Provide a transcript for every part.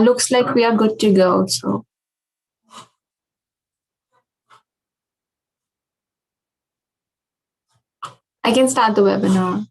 Looks like we are good to go. So I can start the webinar.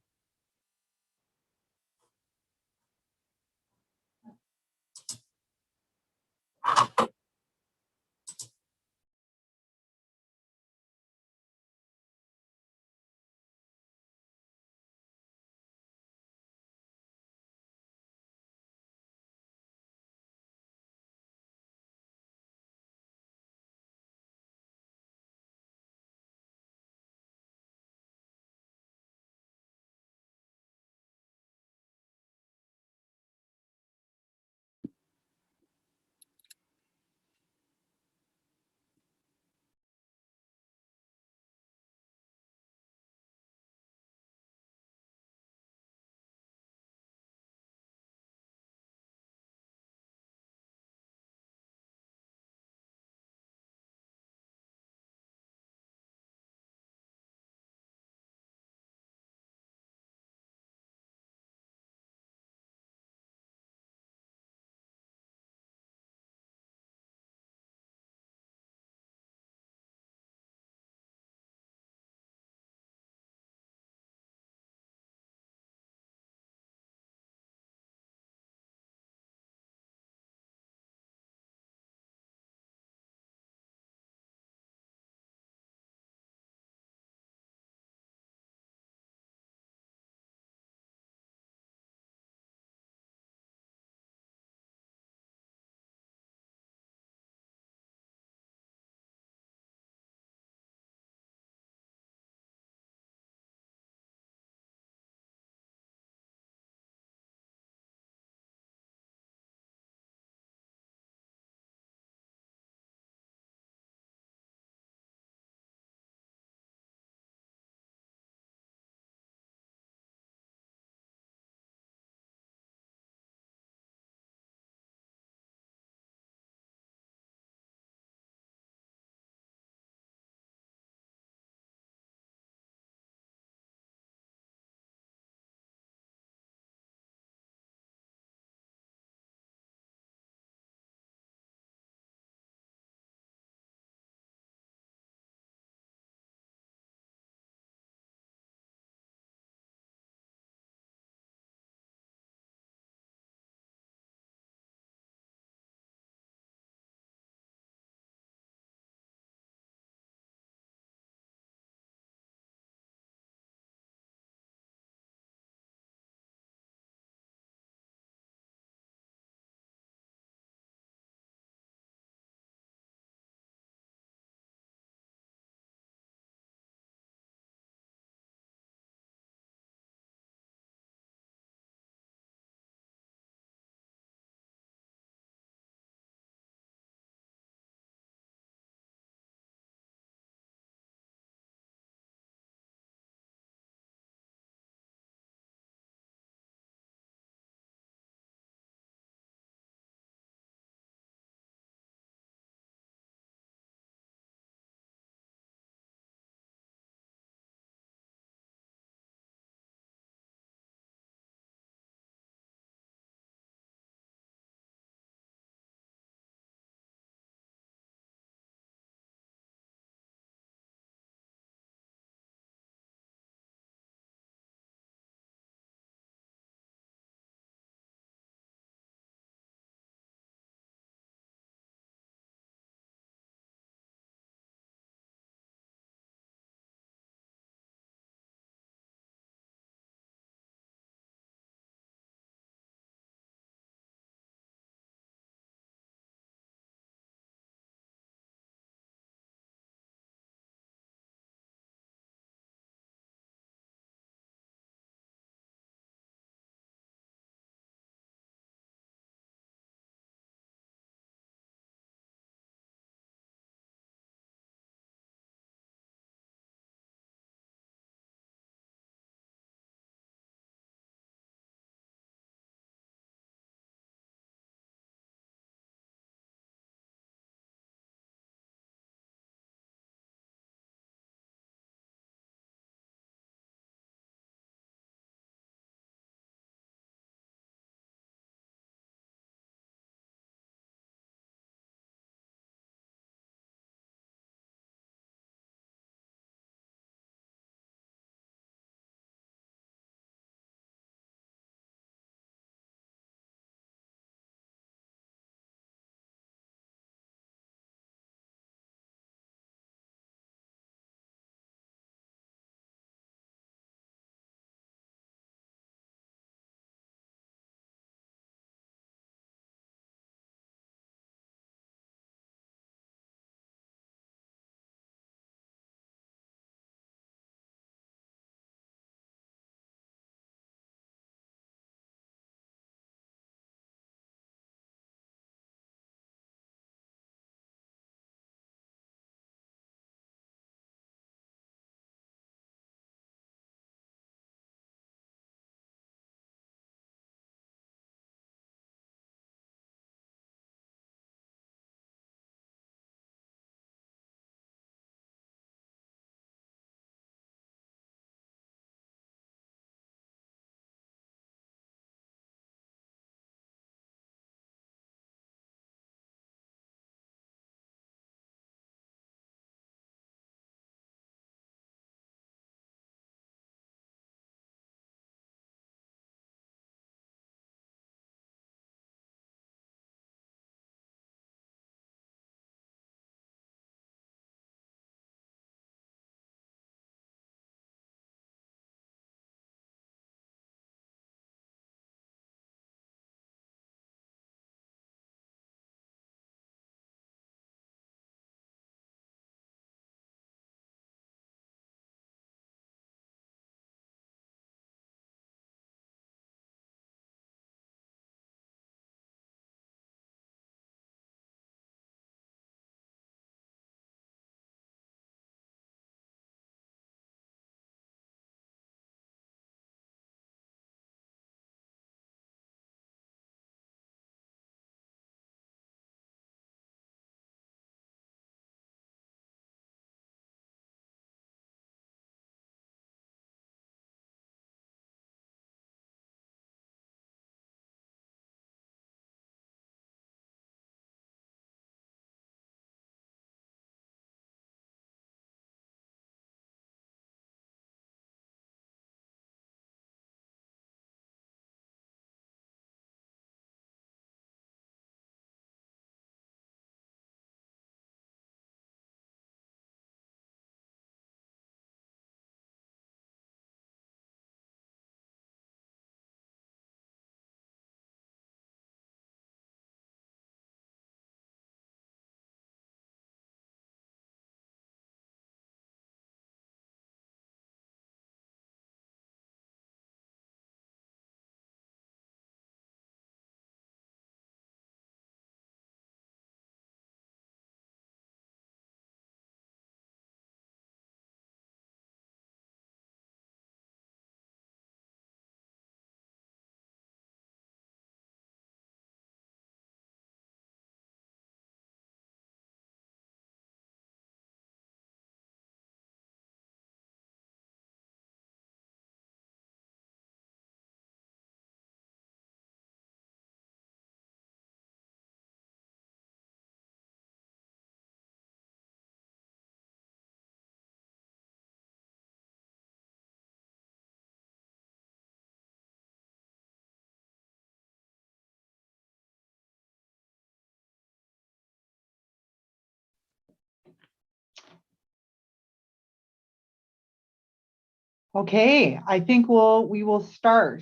Okay, I think we will start.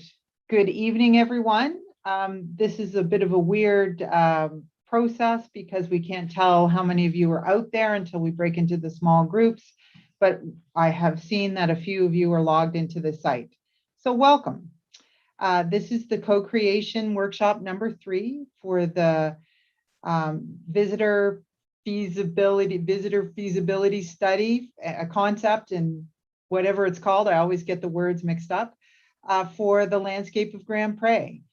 Good evening, everyone. This is a bit of a weird process because we can't tell how many of you are out there until we break into the small groups, but I have seen that a few of you are logged into the site. So welcome. This is the co-creation workshop number 3 for the visitor feasibility study, a concept, and whatever it's called, I always get the words mixed up, for the landscape of Grand Pre.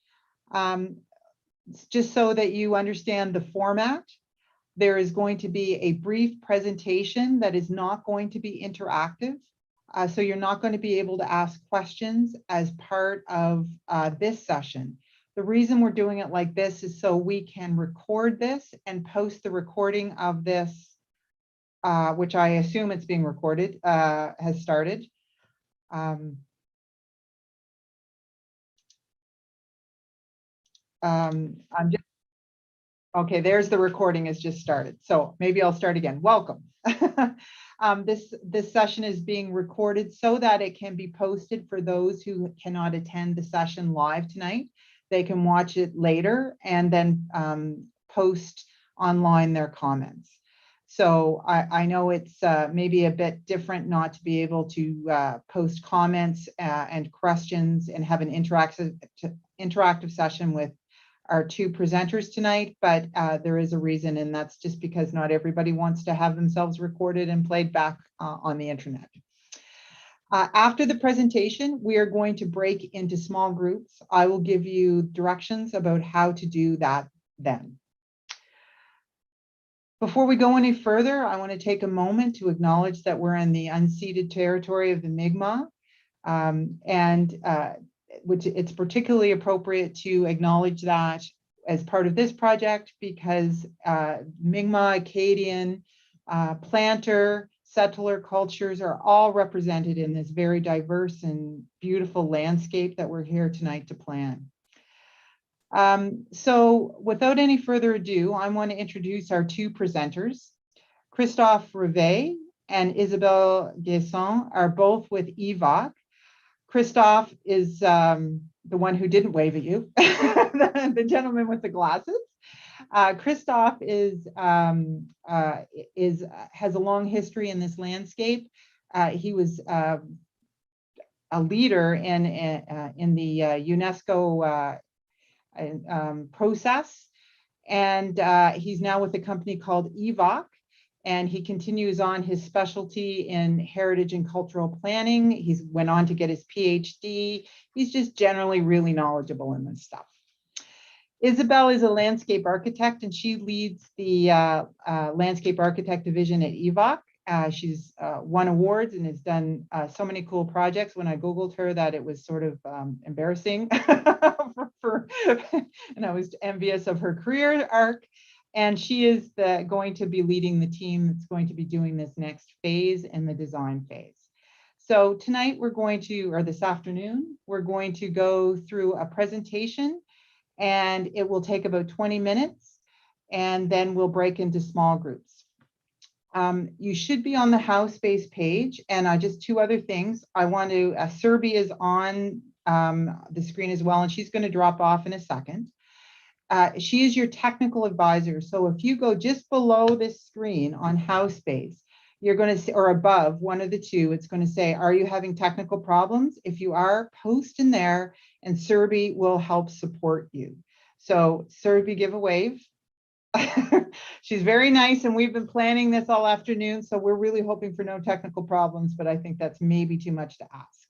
Just so that you understand the format, there is going to be a brief presentation that is not going to be interactive. So you're not going to be able to ask questions as part of this session. The reason we're doing it like this is so we can record this and post the recording of this, which I assume it's being recorded, has started. Okay, there's the recording has just started. So maybe I'll start again. Welcome. This session is being recorded so that it can be posted for those who cannot attend the session live tonight. They can watch it later and then post online their comments. So I know it's maybe a bit different not to be able to post comments and questions and have an interactive session with our 2 presenters tonight, but there is a reason, and that's just because not everybody wants to have themselves recorded and played back on the internet. After the presentation, we are going to break into small groups. I will give you directions about how to do that then. Before we go any further, I want to take a moment to acknowledge that we're in the unceded territory of the Mi'kmaq, which it's particularly appropriate to acknowledge that as part of this project because Mi'kmaq, Acadian, planter, settler cultures are all represented in this very diverse and beautiful landscape that we're here tonight to plan. So without any further ado, I want to introduce our 2 presenters. Christophe Rivet and Isabelle Guesson are both with EVOC. Christophe is the one who didn't wave at you, the gentleman with the glasses. Christophe has a long history in this landscape. He was a leader in the UNESCO process, and he's now with a company called EVOC. And he continues on his specialty in heritage and cultural planning. He's went on to get his PhD. He's just generally really knowledgeable in this stuff. Isabelle is a landscape architect, and she leads the landscape architect division at EVOC. She's won awards and has done so many cool projects. When I Googled her, that it was sort of embarrassing, and I was envious of her career arc. And she is going to be leading the team that's going to be doing this next phase in the design phase. So tonight we're going to, or this afternoon, we're going to go through a presentation, and it will take about 20 minutes, and then we'll break into small groups. You should be on the HowSpace page, and just 2 other things. I want to, Serbi is on the screen as well, and she's going to drop off in a second. She is your technical advisor. So if you go just below this screen on HowSpace, you're going to see, or above, one of the 2, it's going to say, are you having technical problems? If you are, post in there and Serbi will help support you. So Serbi, give a wave. She's very nice, and we've been planning this all afternoon, so we're really hoping for no technical problems, but I think that's maybe too much to ask.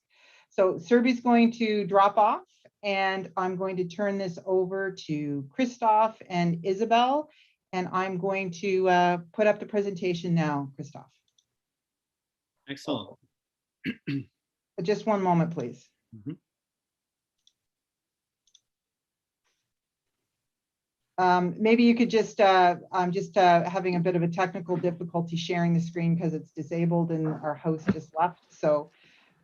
So Serbi's going to drop off, and I'm going to turn this over to Christophe and Isabelle, and I'm going to put up the presentation now, Christophe. Excellent. Just one moment, please. Mm-hmm. Maybe you could just, I'm just having a bit of a technical difficulty sharing the screen because it's disabled and our host just left. So,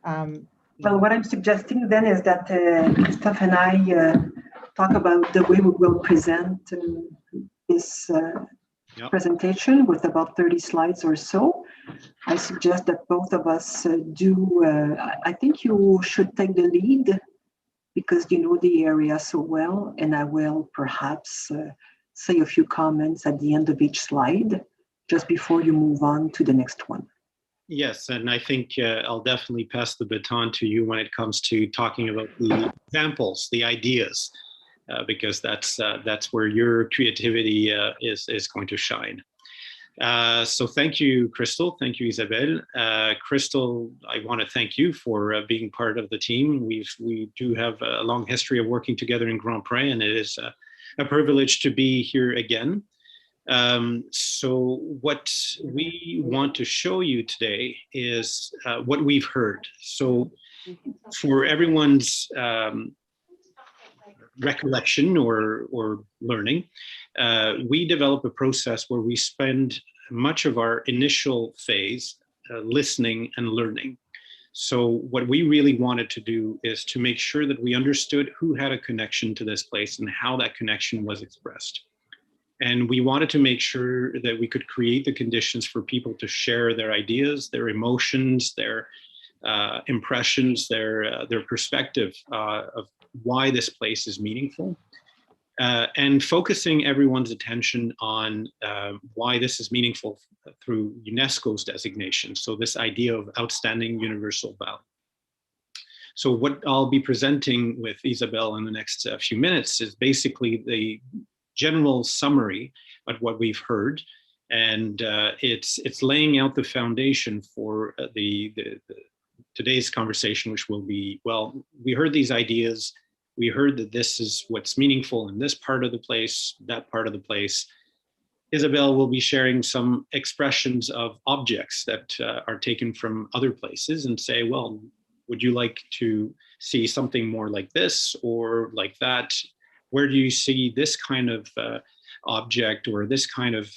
well, what I'm suggesting then is that Christophe and I talk about the way we will present this presentation with about 30 slides or so. I suggest that both of us I think you should take the lead because you know the area so well, and I will perhaps say a few comments at the end of each slide, just before you move on to the next one. Yes, and I think I'll definitely pass the baton to you when it comes to talking about the examples, the ideas, because that's where your creativity is going to shine. So thank you, Crystal. Thank you, Isabelle. Crystal, I want to thank you for being part of the team. We do have a long history of working together in Grand Pre, and it is a privilege to be here again. So what we want to show you today is what we've heard. So for everyone's recollection or learning, we develop a process where we spend much of our initial phase listening and learning. So what we really wanted to do is to make sure that we understood who had a connection to this place and how that connection was expressed. And we wanted to make sure that we could create the conditions for people to share their ideas, their emotions, their impressions, their perspective of why this place is meaningful, and focusing everyone's attention on why this is meaningful through UNESCO's designation. So this idea of outstanding universal value. So what I'll be presenting with Isabelle in the next few minutes is basically the general summary of what we've heard, and it's laying out the foundation for today's conversation, which will be, well, we heard these ideas, we heard that this is what's meaningful in this part of the place, that part of the place. Isabelle will be sharing some expressions of objects that are taken from other places and say, well, would you like to see something more like this or like that? Where do you see this kind of object or this kind of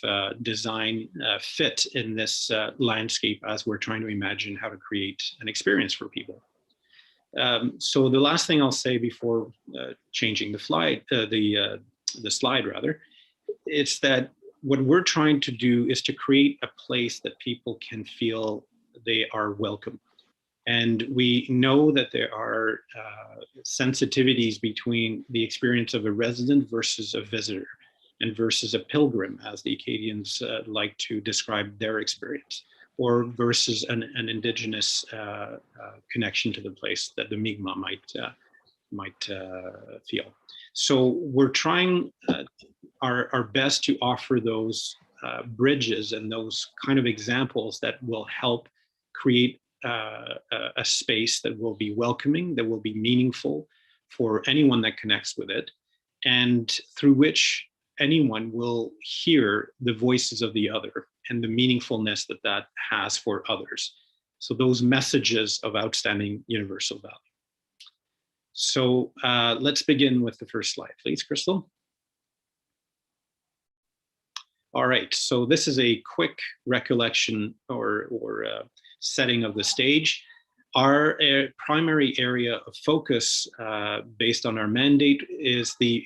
design fit in this landscape as we're trying to imagine how to create an experience for people? So the last thing I'll say before changing the slide, it's that what we're trying to do is to create a place that people can feel they are welcome. And we know that there are sensitivities between the experience of a resident versus a visitor and versus a pilgrim, as the Acadians like to describe their experience, or versus an indigenous connection to the place that the Mi'kmaq might feel. So we're trying our best to offer those bridges and those kind of examples that will help create a space that will be welcoming, that will be meaningful for anyone that connects with it, and through which anyone will hear the voices of the other and the meaningfulness that that has for others. So those messages of outstanding universal value. So let's begin with the first slide, please, Crystal. All right, so this is a quick recollection or setting of the stage. Our primary area of focus based on our mandate is the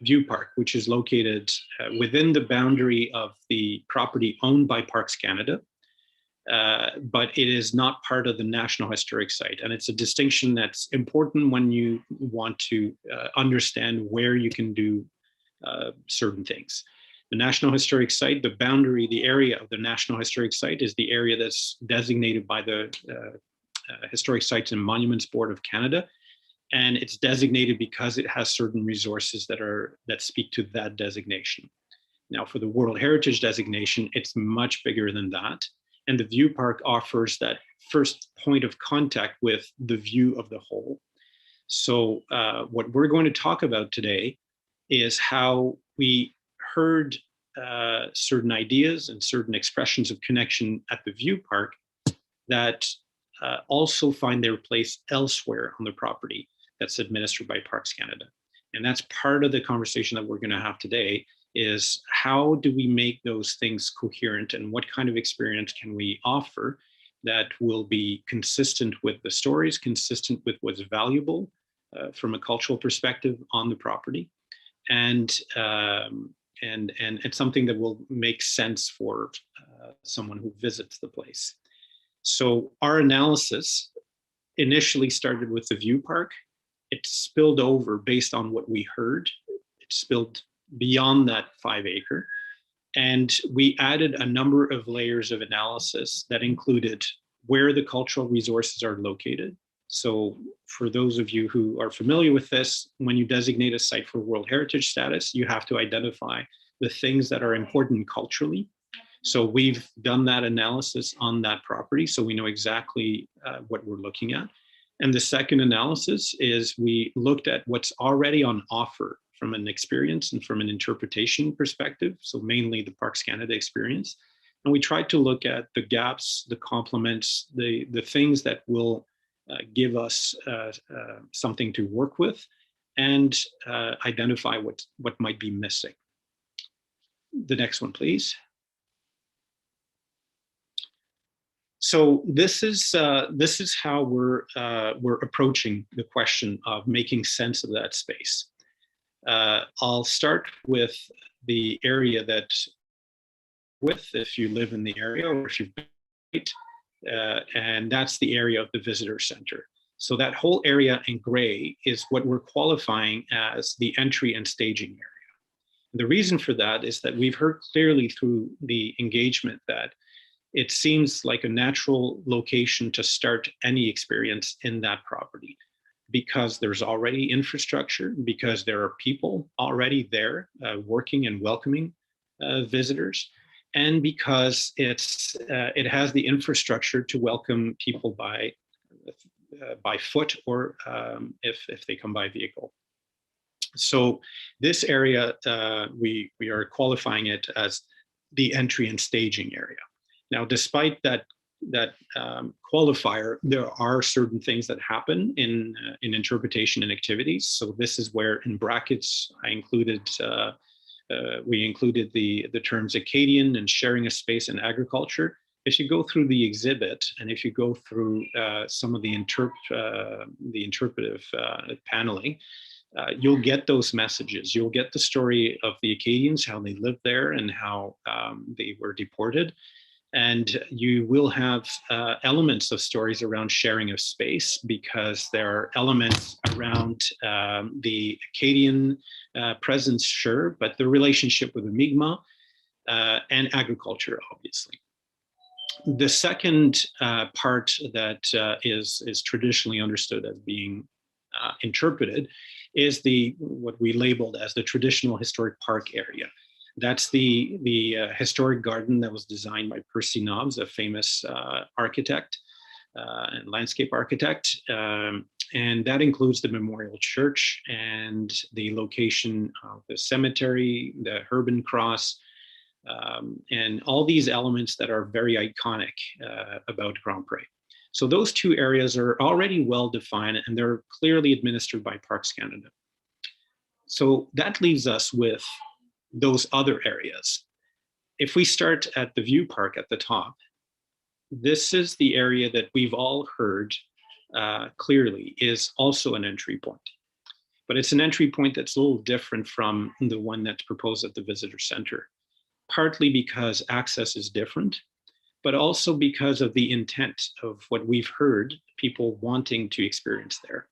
View Park, which is located within the boundary of the property owned by Parks Canada, but it is not part of the National Historic Site. And it's a distinction that's important when you want to understand where you can do certain things. The National Historic Site, the boundary, the area of the National Historic Site is the area that's designated by the Historic Sites and Monuments Board of Canada. And it's designated because it has certain resources that speak to that designation. Now, for the World Heritage designation, it's much bigger than that. And the View Park offers that first point of contact with the view of the whole. So what we're going to talk about today is how we heard certain ideas and certain expressions of connection at the View Park that also find their place elsewhere on the property that's administered by Parks Canada. And that's part of the conversation that we're going to have today, is how do we make those things coherent and what kind of experience can we offer that will be consistent with the stories, consistent with what's valuable from a cultural perspective on the property, and and it's something that will make sense for someone who visits the place. So our analysis initially started with the view park. It spilled over based on what we heard. It spilled beyond that 5 acre. And we added a number of layers of analysis that included where the cultural resources are located. So for those of you who are familiar with this, when you designate a site for World Heritage status, you have to identify the things that are important culturally. So we've done that analysis on that property, so we know exactly what we're looking at. And the second analysis is we looked at what's already on offer from an experience and from an interpretation perspective, so mainly the Parks Canada experience. And we tried to look at the gaps, the complements, the things that will give us something to work with, and identify what might be missing. The next one, please. So this is how we're approaching the question of making sense of that space. I'll start with the area that, if you live in the area or if you've been, and that's the area of the visitor center. So that whole area in gray is what we're qualifying as the entry and staging area. And the reason for that is that we've heard clearly through the engagement that it seems like a natural location to start any experience in that property, because there's already infrastructure, because there are people already there working and welcoming visitors, and because it has the infrastructure to welcome people by foot or if they come by vehicle. So this area, we are qualifying it as the entry and staging area. Now, despite that qualifier, there are certain things that happen in interpretation and activities. So this is where, in brackets, we included the terms Acadian and sharing a space and agriculture. If you go through the exhibit and if you go through some of the interpretive paneling, you'll get those messages. You'll get the story of the Acadians, how they lived there and how they were deported. And you will have elements of stories around sharing of space, because there are elements around the Acadian presence, sure, but the relationship with the Mi'kmaq and agriculture, obviously. The second part that is traditionally understood as being interpreted is what we labeled as the traditional historic park area. That's the historic garden that was designed by Percy Nobbs, a famous architect and landscape architect. And that includes the Memorial Church and the location of the cemetery, the Herban Cross, and all these elements that are very iconic about Grand Pre. So those two areas are already well defined and they're clearly administered by Parks Canada. So that leaves us with those other areas. If we start at the view park at the top, this is the area that we've all heard clearly is also an entry point. But it's an entry point that's a little different from the one that's proposed at the visitor center, partly because access is different, but also because of the intent of what we've heard people wanting to experience there.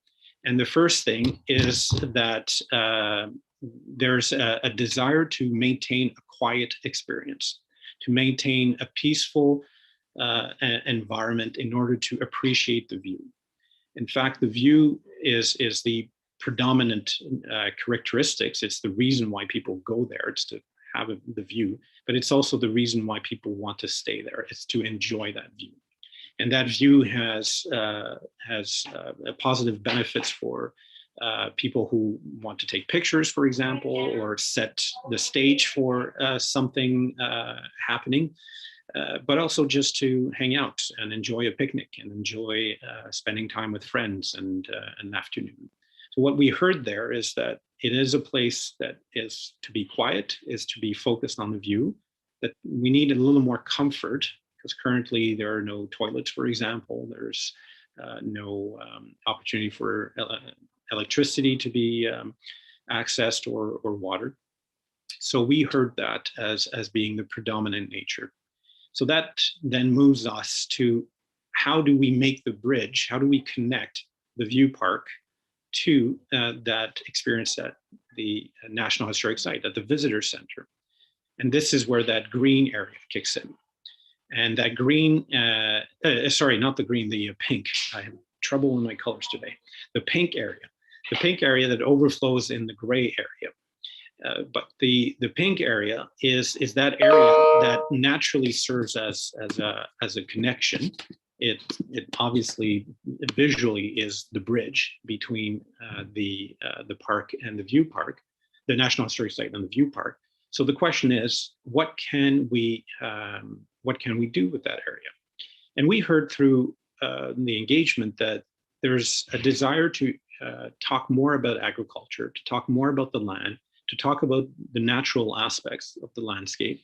And the first thing is that there's a desire to maintain a quiet experience, to maintain a peaceful environment in order to appreciate the view. In fact, the view is the predominant characteristics. It's the reason why people go there. It's to have the view, but it's also the reason why people want to stay there. It's to enjoy that view. And that view has positive benefits for people who want to take pictures, for example, or set the stage for something happening, but also just to hang out and enjoy a picnic and enjoy spending time with friends and an afternoon. So what we heard there is that it is a place that is to be quiet, is to be focused on the view, that we need a little more comfort, because currently there are no toilets, for example. There's no opportunity for electricity to be accessed or water. So we heard that as being the predominant nature. So that then moves us to how do we make the bridge? How do we connect the view park to that experience at the National Historic Site, at the Visitor Center? And this is where that green area kicks in. And that green, sorry, not the green, the pink. I have trouble with my colors today. The pink area that overflows in the gray area. But the pink area is that area that naturally serves as a connection. It obviously visually is the bridge between the park and the view park, the National Historic Site and the view park. So the question is, what can we do with that area? And we heard through the engagement that there's a desire to talk more about agriculture, to talk more about the land, to talk about the natural aspects of the landscape,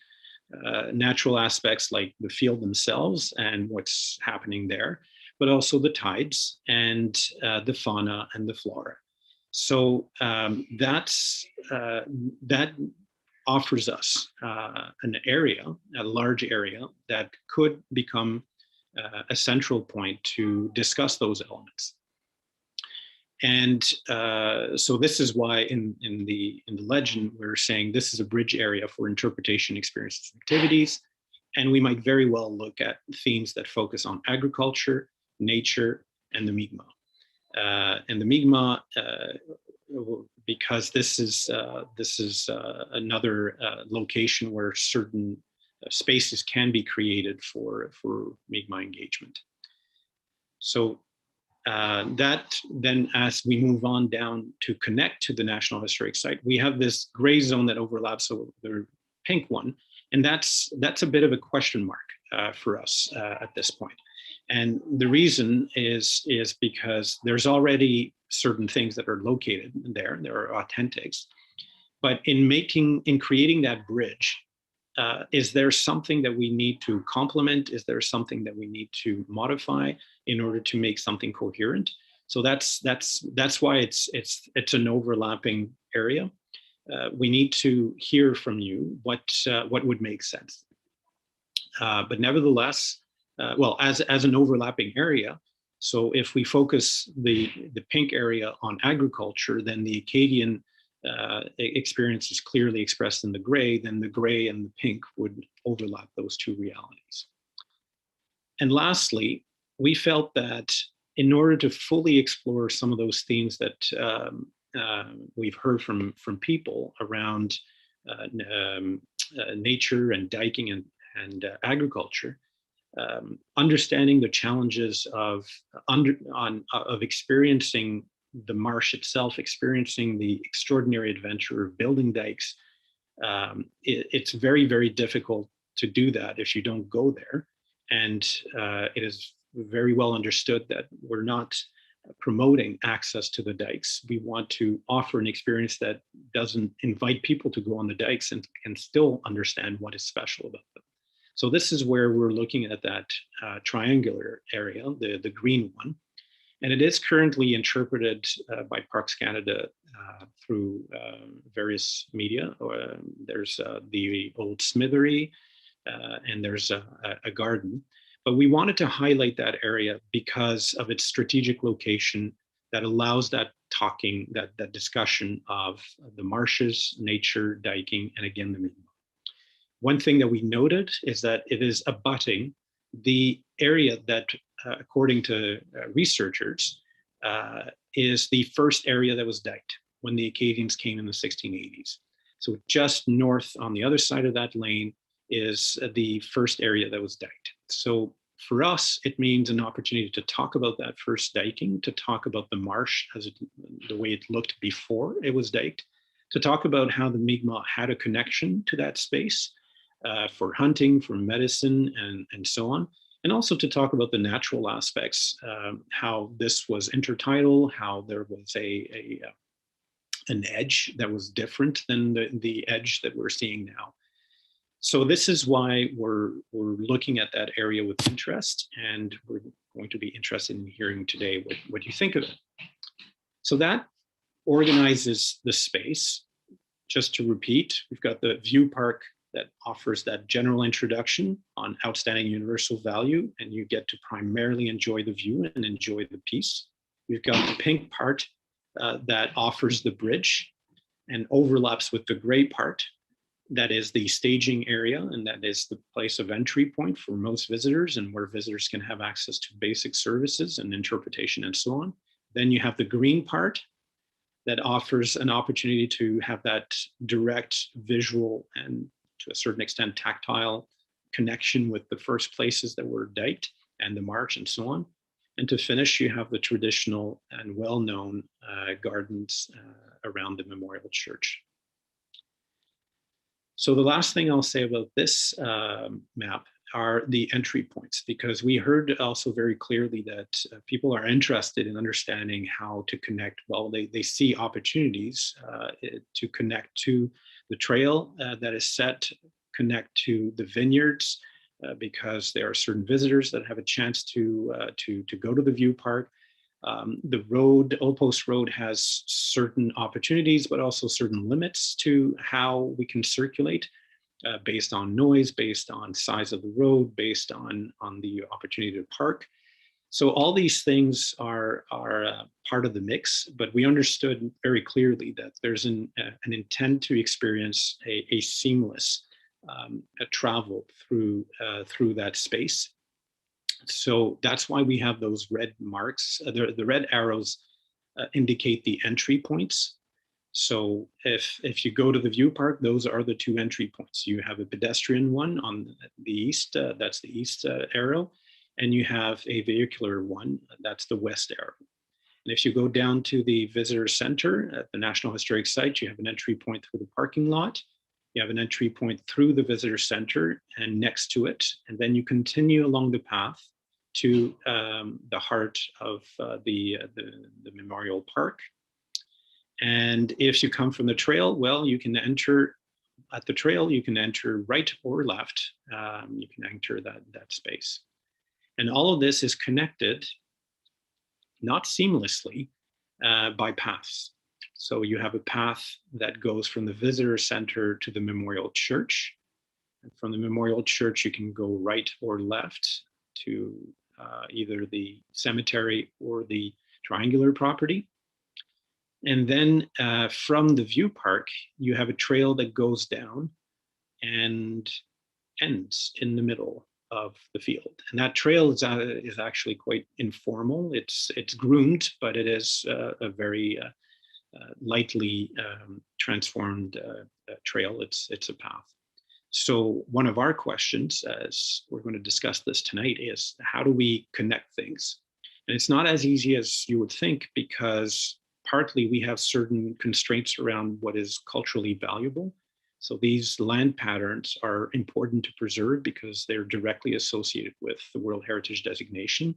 natural aspects like the field themselves and what's happening there, but also the tides and the fauna and the flora. So that offers us an area, a large area that could become a central point to discuss those elements. And so this is why in the legend, we're saying this is a bridge area for interpretation, experiences, and activities. And we might very well look at themes that focus on agriculture, nature, and the Mi'kmaq. And the Mi'kmaq, because this is another location where certain spaces can be created for Mi'kmaq engagement. So that then, as we move on down to connect to the National Historic Site, we have this gray zone that overlaps over the pink one, and that's a bit of a question mark for us at this point. And the reason is because there's already certain things that are located there. There are authentics, but in creating that bridge, is there something that we need to complement? Is there something that we need to modify in order to make something coherent? So that's why it's an overlapping area. We need to hear from you what would make sense. But nevertheless, well, as an overlapping area, so if we focus the pink area on agriculture, then the Acadian experience is clearly expressed in the gray, then the gray and the pink would overlap those two realities. And lastly, we felt that in order to fully explore some of those themes that we've heard from people around nature and diking and agriculture, understanding the challenges of experiencing the marsh itself, experiencing the extraordinary adventure of building dikes, it's very, very difficult to do that if you don't go there. And it is very well understood that we're not promoting access to the dikes. We want to offer an experience that doesn't invite people to go on the dikes and still understand what is special about them. So this is where we're looking at that triangular area, the green one. And it is currently interpreted by Parks Canada through various media. There's the old smithery, and there's a garden. But we wanted to highlight that area because of its strategic location that allows that talking, that discussion of the marshes, nature, diking, and again, the Mi'kmaq. One thing that we noted is that it is abutting the area that, according to researchers, is the first area that was diked when the Acadians came in the 1680s. So just north on the other side of that lane is the first area that was diked. So for us, it means an opportunity to talk about that first diking, to talk about the marsh as the way it looked before it was diked, to talk about how the Mi'kmaq had a connection to that space for hunting, for medicine, and so on. And also to talk about the natural aspects, how this was intertidal, how there was an edge that was different than the edge that we're seeing now. So this is why we're looking at that area with interest, and we're going to be interested in hearing today what you think of it. So that organizes the space just to repeat, we've got the View Park that offers that general introduction on outstanding universal value, and you get to primarily enjoy the view and enjoy the piece. We've got the pink part that offers the bridge and overlaps with the gray part. That is the staging area, and that is the place of entry point for most visitors, and where visitors can have access to basic services and interpretation and so on. Then you have the green part that offers an opportunity to have that direct visual and to a certain extent tactile connection with the first places that were diked and the march and so on. And to finish, you have the traditional and well-known gardens around the Memorial Church. So the last thing I'll say about this map are the entry points, because we heard also very clearly that people are interested in understanding how to connect. Well, they see opportunities to connect to the trail that is set, connect to the vineyards, because there are certain visitors that have a chance to go to the View Park. The road, Old Post Road, has certain opportunities, but also certain limits to how we can circulate. Based on noise, based on size of the road, based on the opportunity to park. So all these things are part of the mix, but we understood very clearly that there's an intent to experience a seamless travel through that space. So that's why we have those red marks. The red arrows indicate the entry points. So if you go to the View Park, those are the two entry points. You have a pedestrian one on the east, that's the east arrow, and you have a vehicular one, that's the west arrow. And if you go down to the visitor center at the National Historic Site, you have an entry point through the parking lot, you have an entry point through the visitor center and next to it, and then you continue along the path to the heart of the Memorial Park. And if you come from the trail, well, you can enter at the trail, you can enter right or left. You can enter that space. And all of this is connected, not seamlessly, by paths. So you have a path that goes from the visitor center to the Memorial Church. And from the Memorial Church, you can go right or left to either the cemetery or the triangular property. And then from the View Park, you have a trail that goes down and ends in the middle of the field. And that trail is actually quite informal. It's groomed, but it is a very lightly transformed trail. It's a path. So one of our questions, as we're going to discuss this tonight, is how do we connect things? And it's not as easy as you would think, because partly we have certain constraints around what is culturally valuable. So these land patterns are important to preserve because they're directly associated with the World Heritage designation.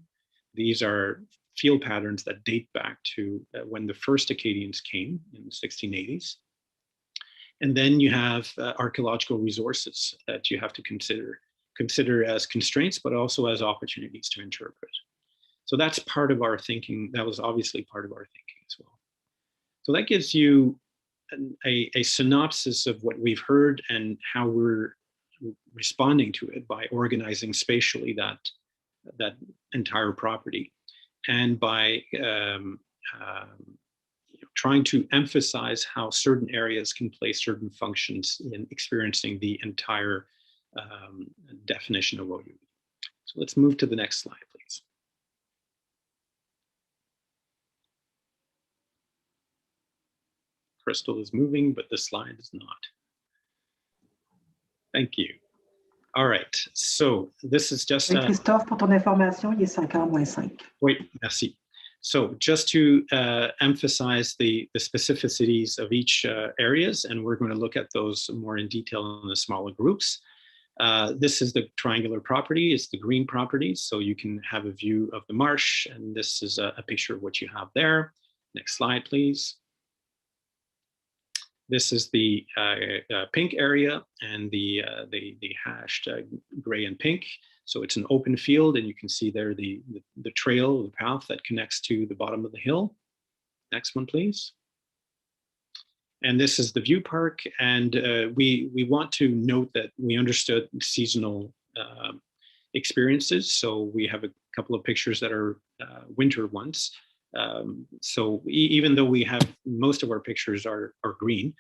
These are field patterns that date back to when the first Acadians came in the 1680s. And then you have archaeological resources that you have to consider as constraints, but also as opportunities to interpret. So that's part of our thinking. That was obviously part of our thinking as well. So that gives you a synopsis of what we've heard and how we're responding to it by organizing spatially that entire property, and by trying to emphasize how certain areas can play certain functions in experiencing the entire definition of Oyovi. So let's move to the next slide, please. Crystal is moving, but the slide is not. Thank you. All right, so this is just... Christophe, pour ton information, il est 5h moins 5. Oui, merci. So just to emphasize the specificities of each areas, and we're going to look at those more in detail in the smaller groups. This is the triangular property, it's the green property, so you can have a view of the marsh, and this is a picture of what you have there. Next slide, please. This is the pink area and the hashed gray and pink. So it's an open field, and you can see there the trail, the path that connects to the bottom of the hill. Next one, please. And this is the View Park. And we want to note that we understood seasonal experiences. So we have a couple of pictures that are winter ones. So even though we have most of our pictures are green,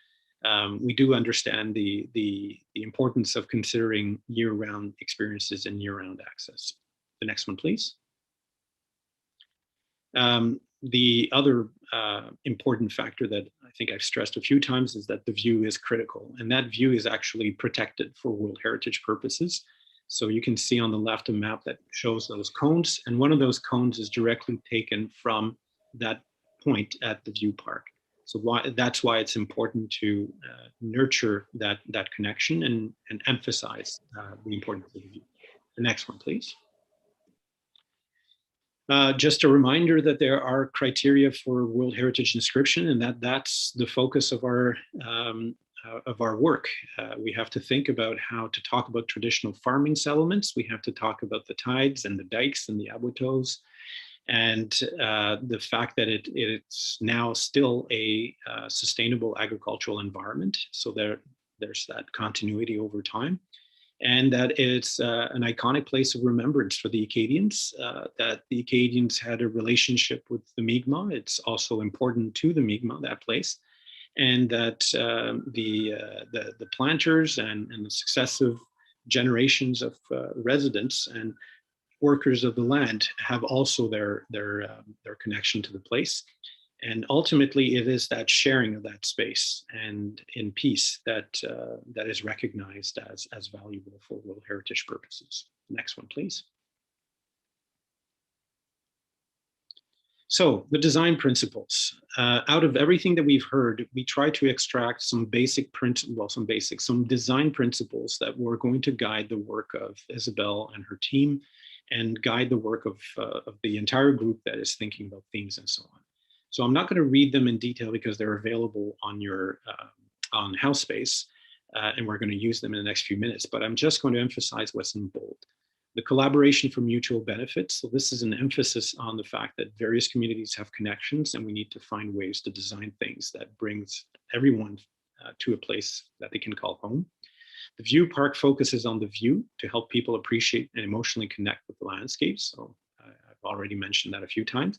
we do understand the importance of considering year-round experiences and year-round access. The next one, please. The other important factor that I think I've stressed a few times is that the view is critical, and that view is actually protected for World Heritage purposes. So you can see on the left a map that shows those cones, and one of those cones is directly taken from that point at the View Park. So that's why it's important to nurture that connection and emphasize the importance of the view. The next one, please. Just a reminder that there are criteria for World Heritage inscription, and that's the focus of our work. We have to think about how to talk about traditional farming settlements. We have to talk about the tides and the dikes and the abutos, and the fact that it's now still a sustainable agricultural environment. So there's that continuity over time. And that it's an iconic place of remembrance for the Acadians, that the Acadians had a relationship with the Mi'kmaq. It's also important to the Mi'kmaq, that place, and that the planters and the successive generations of residents and workers of the land have also their connection to the place. And ultimately, it is that sharing of that space and in peace that is recognized as valuable for World Heritage purposes. Next one, please. So the design principles. Out of everything that we've heard, we try to extract some some design principles that were going to guide the work of Isabelle and her team, and guide the work of the entire group that is thinking about themes and so on. So I'm not going to read them in detail because they're available on your on HowSpace, and we're going to use them in the next few minutes, but I'm just going to emphasize what's in bold. The collaboration for mutual benefits. So this is an emphasis on the fact that various communities have connections, and we need to find ways to design things that brings everyone to a place that they can call home. The View Park focuses on the view to help people appreciate and emotionally connect with the landscapes. So I've already mentioned that a few times.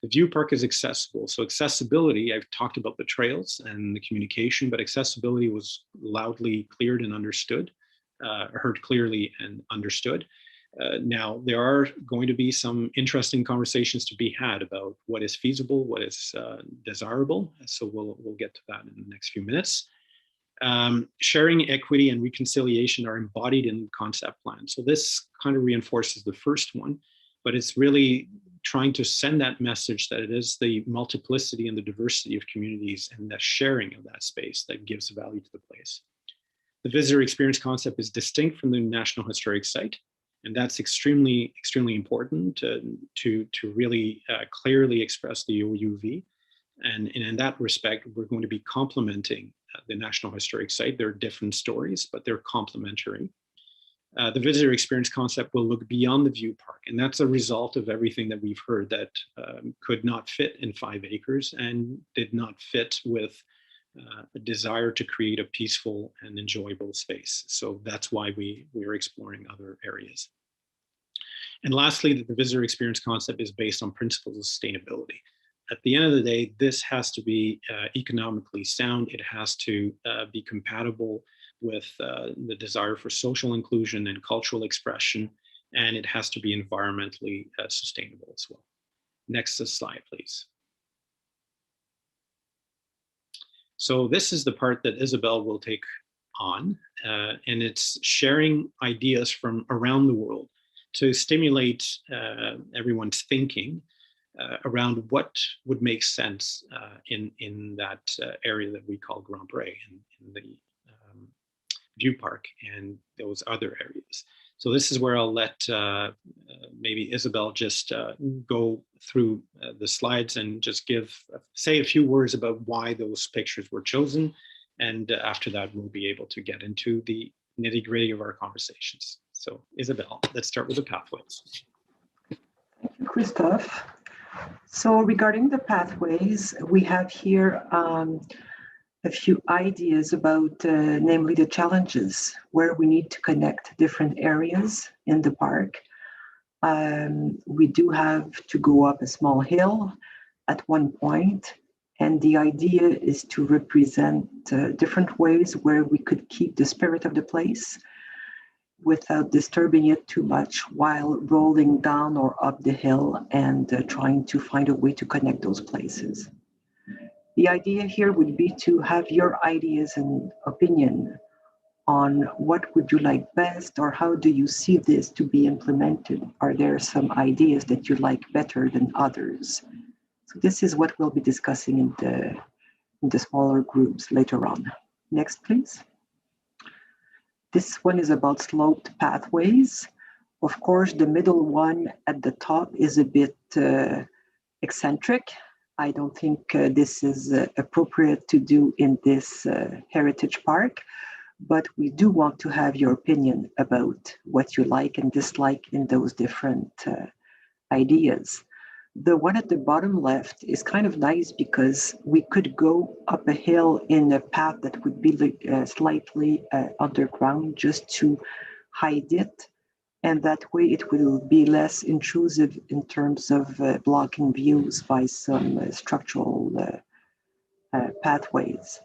The View Park is accessible. So accessibility, I've talked about the trails and the communication, but accessibility was loudly cleared and understood, heard clearly and understood. Now, there are going to be some interesting conversations to be had about what is feasible, what is desirable. So we'll get to that in the next few minutes. Sharing, equity, and reconciliation are embodied in the concept plan. So this kind of reinforces the first one, but it's really trying to send that message that it is the multiplicity and the diversity of communities and the sharing of that space that gives value to the place. The visitor experience concept is distinct from the National Historic Site, and that's extremely, extremely important to really clearly express the OUV. And in that respect, we're going to be complementing the National Historic Site. They're different stories, but they're complementary. The visitor experience concept will look beyond the View Park, and that's a result of everything that we've heard that could not fit in 5 acres and did not fit with a desire to create a peaceful and enjoyable space. So that's why we're exploring other areas. And lastly, the visitor experience concept is based on principles of sustainability. At the end of the day, this has to be economically sound. It has to be compatible with the desire for social inclusion and cultural expression, and it has to be environmentally sustainable as well. Next slide, please. So this is the part that Isabelle will take on, and it's sharing ideas from around the world to stimulate everyone's thinking around what would make sense in that area that we call Grand Pré, in the View Park and those other areas. So this is where I'll let maybe Isabelle just go through the slides and just say a few words about why those pictures were chosen. And after that, we'll be able to get into the nitty-gritty of our conversations. So Isabelle, let's start with the pathways. Thank you, Christophe. So regarding the pathways, we have here a a few ideas about, namely the challenges where we need to connect different areas in the park. We do have to go up a small hill at one point, and the idea is to represent different ways where we could keep the spirit of the place without disturbing it too much while rolling down or up the hill and trying to find a way to connect those places. The idea here would be to have your ideas and opinion on what would you like best, or how do you see this to be implemented? Are there some ideas that you like better than others? So this is what we'll be discussing in the smaller groups later on. Next, please. This one is about sloped pathways. Of course, the middle one at the top is a bit eccentric. I don't think this is appropriate to do in this heritage park, but we do want to have your opinion about what you like and dislike in those different ideas. The one at the bottom left is kind of nice because we could go up a hill in a path that would be slightly underground just to hide it. And that way it will be less intrusive in terms of blocking views by some structural pathways.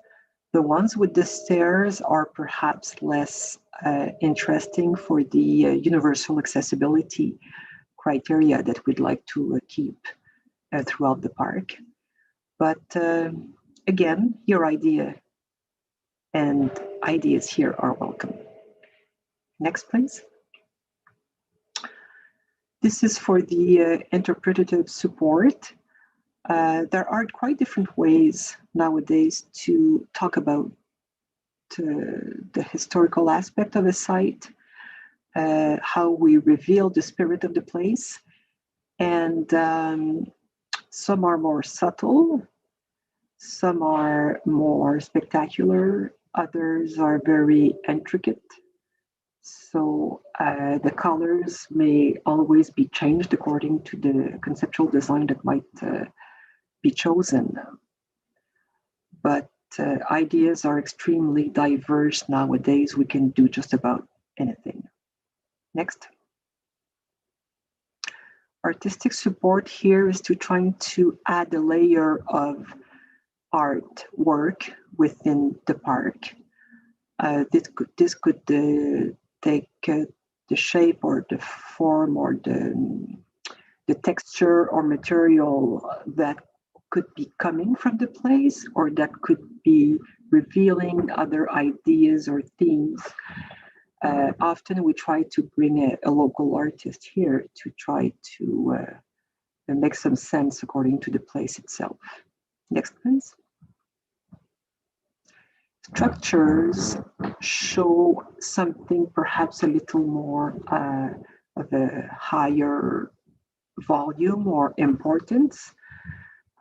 The ones with the stairs are perhaps less interesting for the universal accessibility criteria that we'd like to keep throughout the park. But again, your idea and ideas here are welcome. Next, please. This is for the interpretative support. There are quite different ways nowadays to talk about the historical aspect of a site, how we reveal the spirit of the place. And some are more subtle, some are more spectacular, others are very intricate. So the colors may always be changed according to the conceptual design that might be chosen. But ideas are extremely diverse nowadays. We can do just about anything. Next. Artistic support here is to trying to add a layer of artwork within the park. This could take the shape or the form or the texture or material that could be coming from the place, or that could be revealing other ideas or themes. Often we try to bring a local artist here to try to make some sense according to the place itself. Next, please. Structures show something perhaps a little more of a higher volume or importance.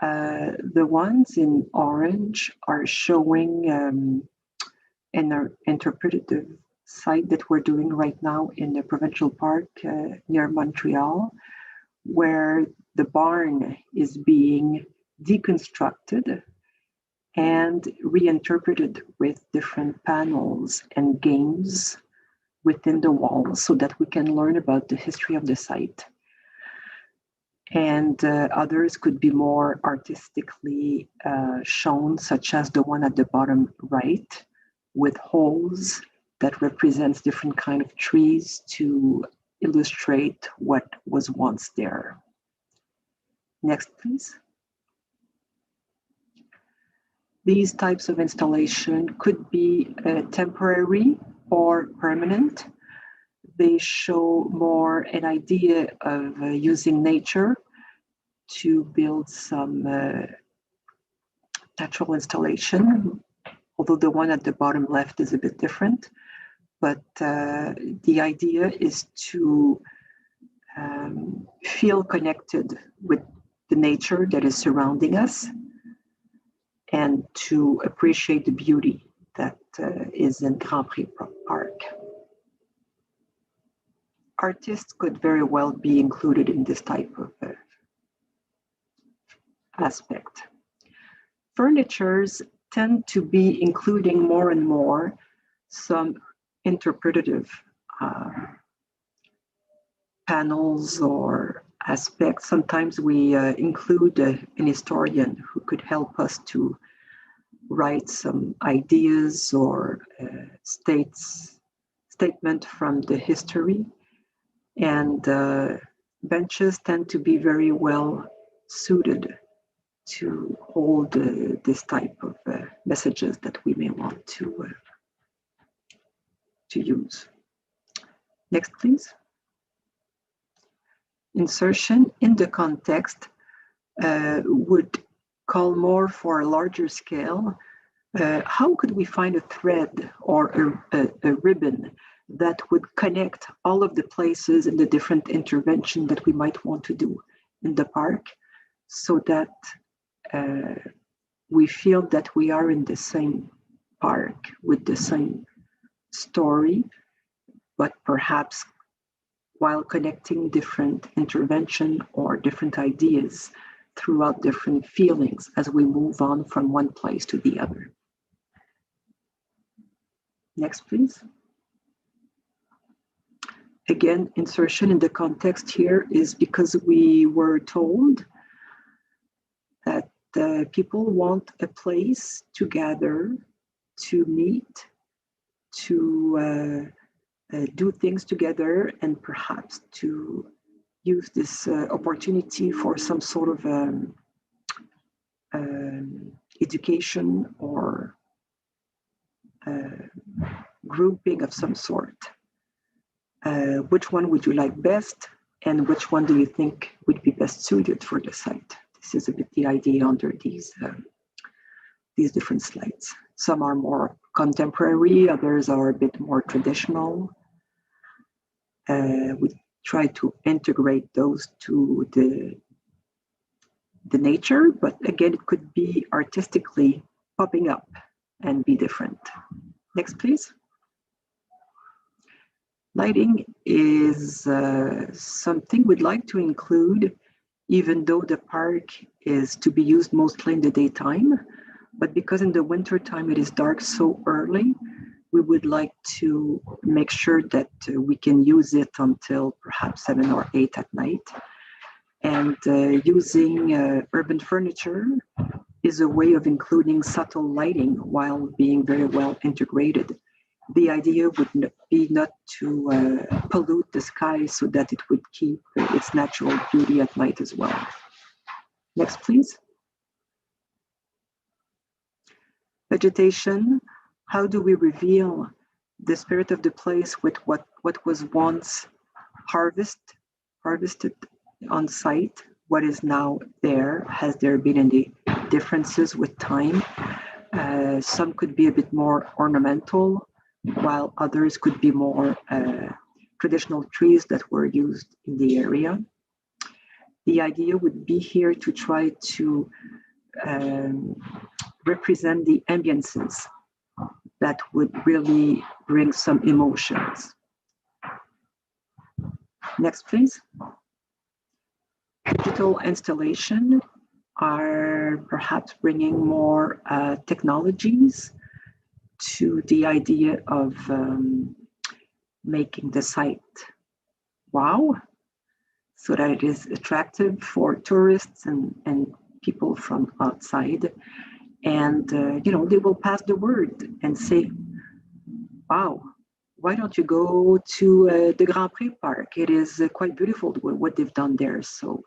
The ones in orange are showing an interpretative site that we're doing right now in the provincial park near Montreal, where the barn is being deconstructed and reinterpreted with different panels and games within the walls so that we can learn about the history of the site. And others could be more artistically shown, such as the one at the bottom right, with holes that represents different kind of trees to illustrate what was once there. Next, please. These types of installation could be temporary or permanent. They show more an idea of using nature to build some natural installation, although the one at the bottom left is a bit different. But the idea is to feel connected with the nature that is surrounding us and to appreciate the beauty that is in Grand Prix Park. Artists could very well be included in this type of aspect. Furnitures tend to be including more and more some interpretative panels or aspects. Sometimes we include an historian who could help us to write some ideas or statement from the history. And benches tend to be very well suited to hold this type of messages that we may want to use. Next, please. Insertion in the context would call more for a larger scale. How could we find a thread or a ribbon that would connect all of the places and the different intervention that we might want to do in the park, so that we feel that we are in the same park with the same story, but perhaps while connecting different intervention or different ideas throughout different feelings as we move on from one place to the other. Next, please. Again, insertion in the context here is because we were told that people want a place to gather, to meet, to do things together, and perhaps to use this opportunity for some sort of education or grouping of some sort. Which one would you like best, and which one do you think would be best suited for the site? This is a bit the idea under these different slides. Some are more contemporary, others are a bit more traditional. We try to integrate those to the nature, but again, it could be artistically popping up and be different. Next, please. Lighting is something we'd like to include, even though the park is to be used mostly in the daytime. But because in the winter time it is dark so early, we would like to make sure that we can use it until perhaps 7 or 8 at night. And using urban furniture is a way of including subtle lighting while being very well integrated. The idea would be not to pollute the sky so that it would keep its natural beauty at night as well. Next, please. Vegetation. How do we reveal the spirit of the place with what was once harvested on site? What is now there? Has there been any differences with time? Some could be a bit more ornamental, while others could be more traditional trees that were used in the area. The idea would be here to try to represent the ambiances that would really bring some emotions. Next, please. Digital installation are perhaps bringing more technologies to the idea of making the site wow, so that it is attractive for tourists and people from outside. And, they will pass the word and say, wow, why don't you go to the Grand Prix Park? It is quite beautiful what they've done there. So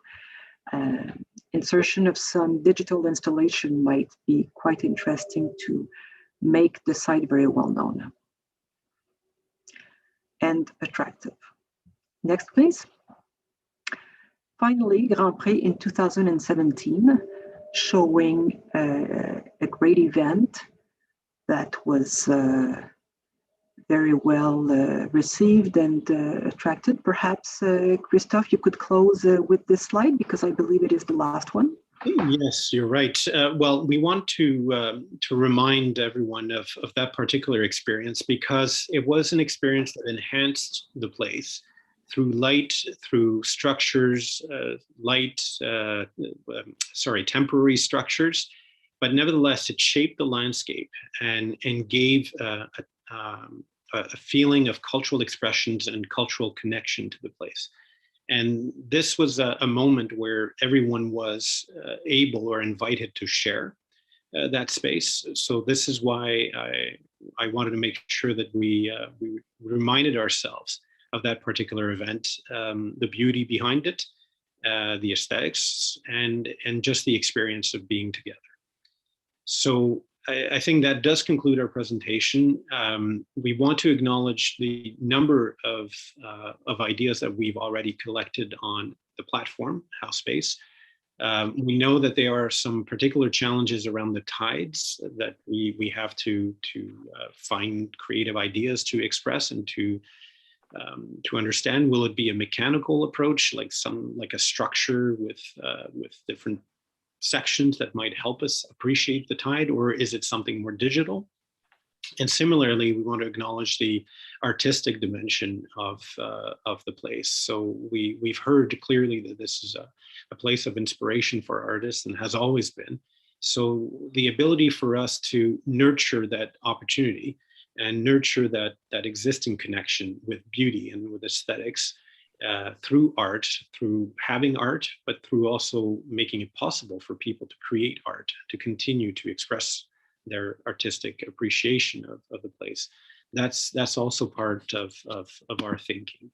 insertion of some digital installation might be quite interesting to make the site very well known and attractive. Next, please. Finally, Grand Prix in 2017, showing a great event that was very well received and attracted. Perhaps, Christophe, you could close with this slide, because I believe it is the last one. Yes, you're right. Well, we want to remind everyone of that particular experience, because it was an experience that enhanced the place through light, through structures, temporary structures, but nevertheless, it shaped the landscape and gave a feeling of cultural expressions and cultural connection to the place. And this was a moment where everyone was able or invited to share that space. So this is why I wanted to make sure that we reminded ourselves of that particular event, the beauty behind it, the aesthetics, and just the experience of being together. So I think that does conclude our presentation. We want to acknowledge the number of ideas that we've already collected on the platform, HowSpace. We know that there are some particular challenges around the tides that we have to find creative ideas to express and to understand. Will it be a mechanical approach, like a structure with different sections that might help us appreciate the tide, or is it something more digital? And similarly, we want to acknowledge the artistic dimension of the place. So we've heard clearly that this is a place of inspiration for artists and has always been. So the ability for us to nurture that opportunity and nurture that existing connection with beauty and with aesthetics through art, through having art, but through also making it possible for people to create art, to continue to express their artistic appreciation of the place. That's also part of our thinking.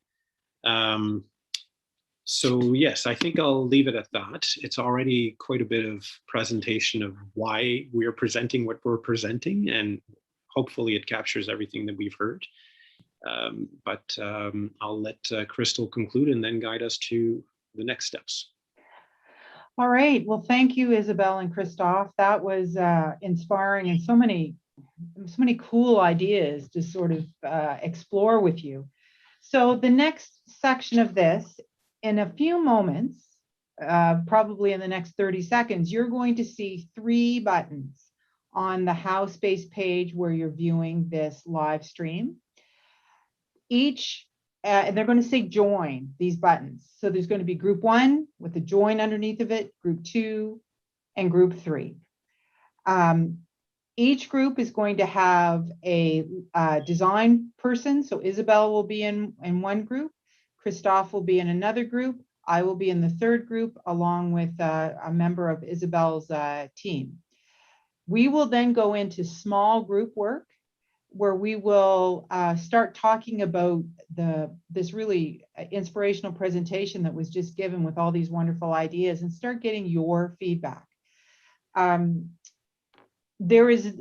So yes, I think I'll leave it at that. It's already quite a bit of presentation of why we're presenting what we're presenting, and hopefully it captures everything that we've heard. But I'll let Crystal conclude and then guide us to the next steps. All right. Well, thank you, Isabelle and Christophe. That was inspiring, and so many cool ideas to sort of explore with you. So the next section of this, in a few moments, probably in the next 30 seconds, you're going to see 3 buttons on the HowSpace page where you're viewing this live stream. Each, and they're going to say join, these buttons. So there's going to be group 1 with a join underneath of it, group 2, and group 3. Each group is going to have a design person. So Isabelle will be in one group, Christophe will be in another group, I will be in the 3rd group, along with a member of Isabelle's team. We will then go into small group work, where we will start talking about this really inspirational presentation that was just given with all these wonderful ideas, and start getting your feedback. There is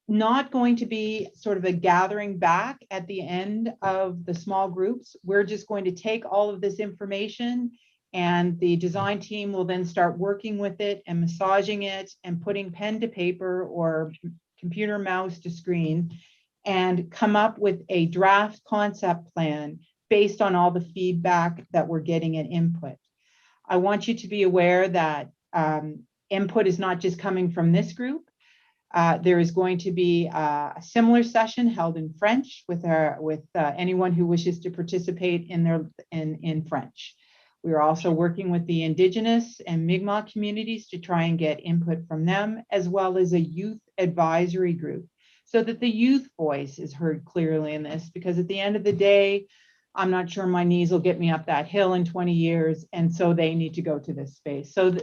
not going to be sort of a gathering back at the end of the small groups. We're just going to take all of this information, and the design team will then start working with it and massaging it and putting pen to paper or computer mouse to screen, and come up with a draft concept plan based on all the feedback that we're getting and input. I want you to be aware that input is not just coming from this group. There is going to be a similar session held in French with anyone who wishes to participate in French. We are also working with the Indigenous and Mi'kmaq communities to try and get input from them, as well as a youth advisory group, so that the youth voice is heard clearly in this, because at the end of the day, I'm not sure my knees will get me up that hill in 20 years, and so they need to go to this space. So,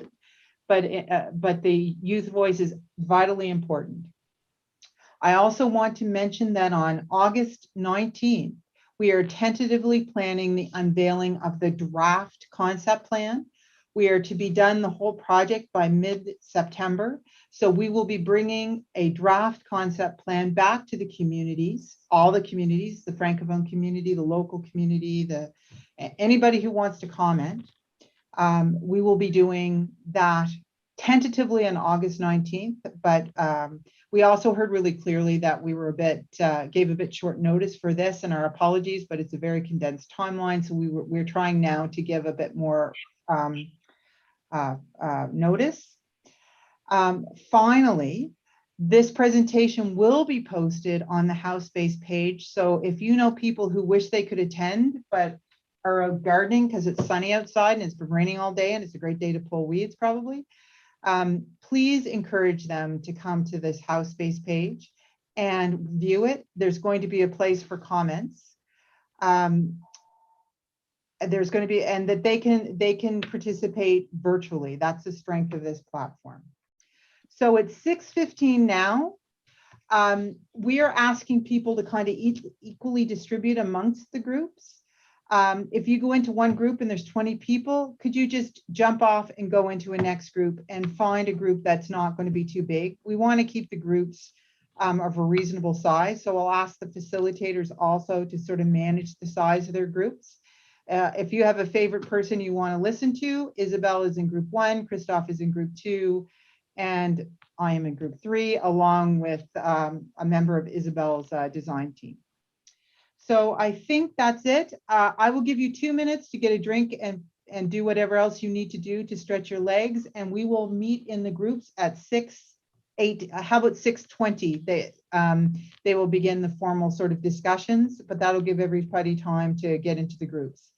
but the youth voice is vitally important. I also want to mention that on August 19th, we are tentatively planning the unveiling of the draft concept plan. We are to be done the whole project by mid-September. So we will be bringing a draft concept plan back to the communities, all the communities, the Francophone community, the local community, anybody who wants to comment. We will be doing that tentatively on August 19th, but we also heard really clearly that we were gave a bit short notice for this, and our apologies, but it's a very condensed timeline. So we're trying now to give a bit more notice. Finally, this presentation will be posted on the HowSpace page. So if you know people who wish they could attend, but are out gardening because it's sunny outside and it's been raining all day and it's a great day to pull weeds probably, Please encourage them to come to this House Space page and view it. There's going to be a place for comments. There's going to be, and that they can participate virtually. That's the strength of this platform. So it's 6:15 now. We are asking people to kind of equally distribute amongst the groups. If you go into one group and there's 20 people, could you just jump off and go into a next group and find a group that's not going to be too big? We want to keep the groups of a reasonable size. So I'll ask the facilitators also to sort of manage the size of their groups. If you have a favorite person you want to listen to, Isabel is in group 1, Christophe is in group 2, and I am in group 3, along with a member of Isabel's design team. So I think that's it. I will give you 2 minutes to get a drink and do whatever else you need to do to stretch your legs, and we will meet in the groups at 6:08. How about 6:20? They will begin the formal sort of discussions, but that'll give everybody time to get into the groups.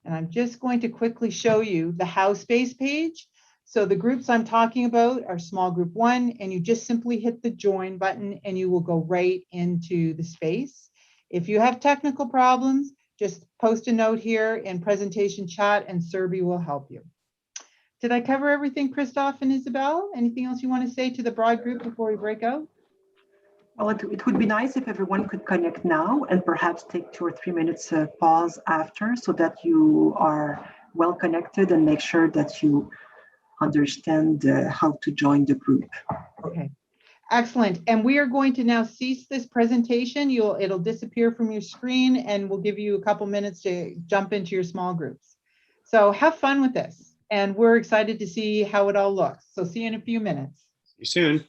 And I'm just going to quickly show you the House Space page. So the groups I'm talking about are small group 1, and you just simply hit the join button and you will go right into the space. If you have technical problems, just post a note here in presentation chat and Serby will help you. Did I cover everything, Christophe and Isabel? Anything else you want to say to the broad group before we break out? Well, it would be nice if everyone could connect now and perhaps take 2 or 3 minutes pause after, so that you are well connected and make sure that you understand how to join the group. Okay, excellent. And we are going to now cease this presentation. It'll disappear from your screen, and we'll give you a couple minutes to jump into your small groups. So have fun with this, and we're excited to see how it all looks. So see you in a few minutes. See you soon.